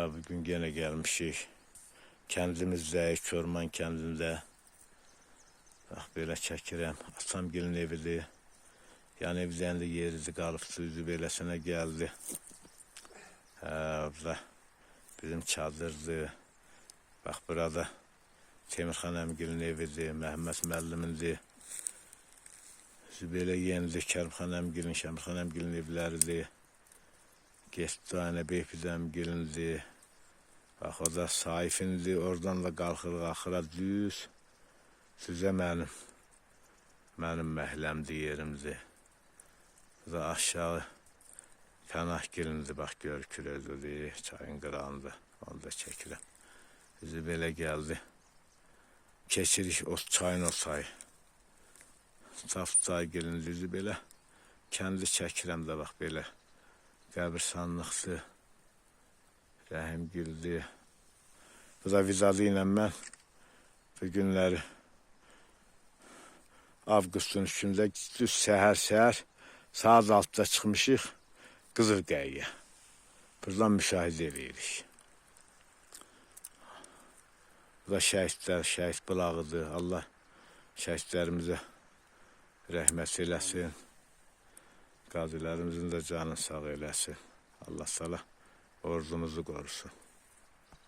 Bugün gene gelmişik. Kəndimizdə, Körman kəndində. Bax, belə çəkirəm. Atamgilin evidir. Yəni evdən də yeridir, qalıb üzü beləsinə gəldi. Burada bizim çadırdır. Bax, burada Temirxan əmgilin evidir, Məhəmməd müəllimindir. Belə yenidir, Kərimxan əmgilin, Şəmirxan əmgilin evləridir. Getdane Beypiz əmgilindir. Bax, o da Saifindir. Oradan da qalxırıq axıra düz. Düzə mənim məhləmdir, yerimdir. Bu da aşağı Pənahgilindir. Bax, görükür özüdür, çayın qırağında. Onu da çəkirəm. Bizi belə gəldi. Keçirik o çayın o sayı. Çay gilindir, düzü belə. Kəndi çəkirəm də bax, belə. Qəbirsanlıqdır. Rəhimgildir. Bu da Vizalı ilə mən bu günləri avqustun 3-də düz səhər saat 6-da çıxmışıq Qızılqayıya. Buradan müşahidə edirik. Bu da şəhidlər, şəhid bulağıdır. Allah şəhidlərimizə rəhmət eləsin. Qazilərimizin də canını sağ eləsin. Allah sala ordumuzu qorusun.